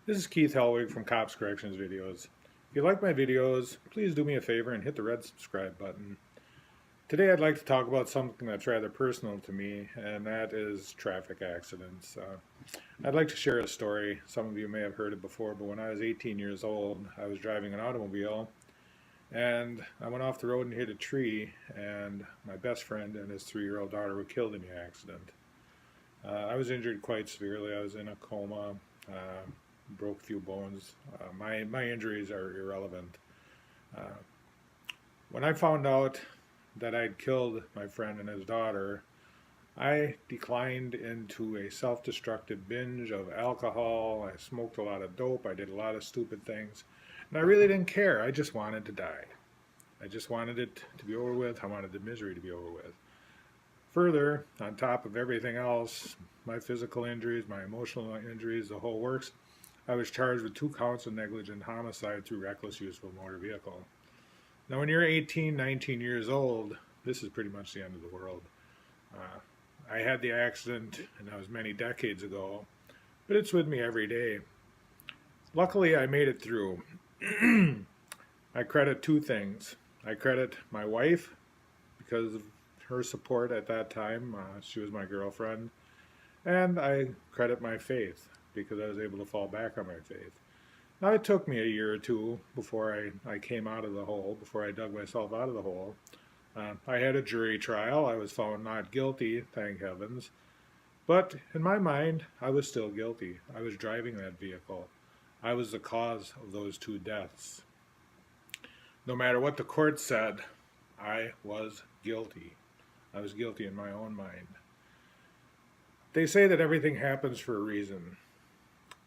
This is Keith Helwig from Cops Corrections Videos. If you like my videos, please do me a favor and hit the red subscribe button. Today I'd like to talk about something that's rather personal to me, and that is traffic accidents. I'd like to share a story. Some of you may have heard it before, but when I was 18 years old, I was driving an automobile, and I went off the road and hit a tree, and my best friend and his 3-year-old daughter were killed in the accident. I was injured quite severely. I was in a coma. Broke a few bones. My injuries are irrelevant. Uh, when I found out that I'd killed my friend and his daughter, I declined into a self-destructive binge of alcohol. I smoked a lot of dope. I did a lot of stupid things. And I really didn't care. I just wanted to die. I just wanted it to be over with. I wanted the misery to be over with. Further, on top of everything else, my physical injuries, my emotional injuries, the whole works, I was charged with 2 counts of negligent homicide through reckless use of a motor vehicle. Now, when you're 18, 19 years old, this is pretty much the end of the world. I had the accident, and that was many decades ago, but it's with me every day. Luckily, I made it through. I credit 2 things. I credit my wife because of her support at that time. She was my girlfriend. And I credit my faith because I was able to fall back on my faith. Now, it took me a year or two before I came out of the hole, before I dug myself out of the hole. I had a jury trial. I was found not guilty, thank heavens. But in my mind, I was still guilty. I was driving that vehicle. I was the cause of those 2 deaths. No matter what the court said, I was guilty. I was guilty in my own mind. They say that everything happens for a reason.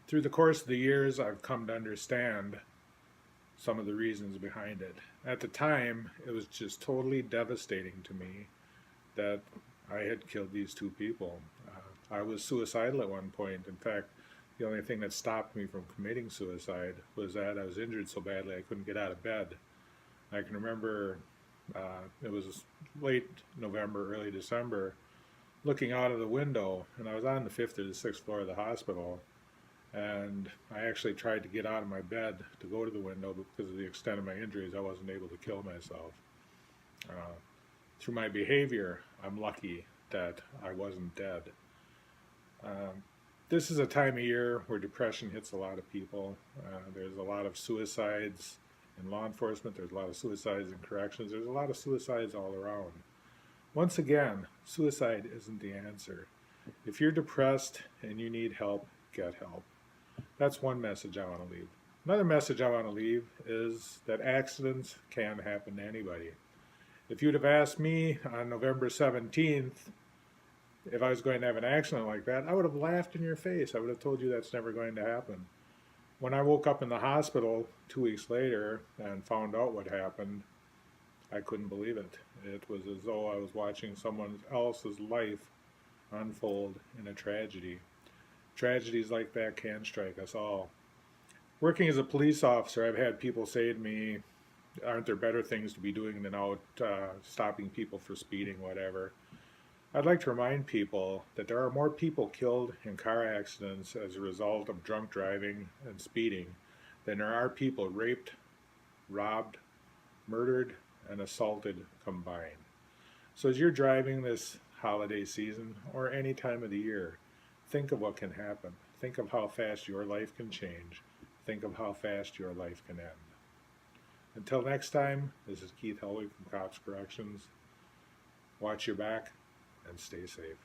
Through the course of the years, I've come to understand some of the reasons behind it. At the time, it was just totally devastating to me that I had killed these 2 people. I was suicidal at one point. In fact, the only thing that stopped me from committing suicide was that I was injured so badly I couldn't get out of bed. I can remember it was late November, early December, looking out of the window, and I was on the 5th or the 6th floor of the hospital, and I actually tried to get out of my bed to go to the window, but because of the extent of my injuries, I wasn't able to kill myself. Through my behavior, I'm lucky that I wasn't dead. This is a time of year where depression hits a lot of people. There's a lot of suicides in law enforcement. There's a lot of suicides in corrections. There's a lot of suicides all around. Once again, suicide isn't the answer. If you're depressed and you need help, get help. That's one message I want to leave. Another message I want to leave is that accidents can happen to anybody. If you'd have asked me on November 17th if I was going to have an accident like that, I would have laughed in your face. I would have told you that's never going to happen. When I woke up in the hospital 2 weeks later and found out what happened, I couldn't believe it. It was as though I was watching someone else's life unfold in a tragedy. Tragedies like that can strike us all. Working as a police officer, I've had people say to me, aren't there better things to be doing than out stopping people for speeding, whatever. I'd like to remind people that there are more people killed in car accidents as a result of drunk driving and speeding than there are people raped, robbed, murdered, and assaulted combined. So as you're driving this holiday season or any time of the year, think of what can happen. Think of how fast your life can change. Think of how fast your life can end. Until next time, this is Keith Helwig from Cops Corrections. Watch your back and stay safe.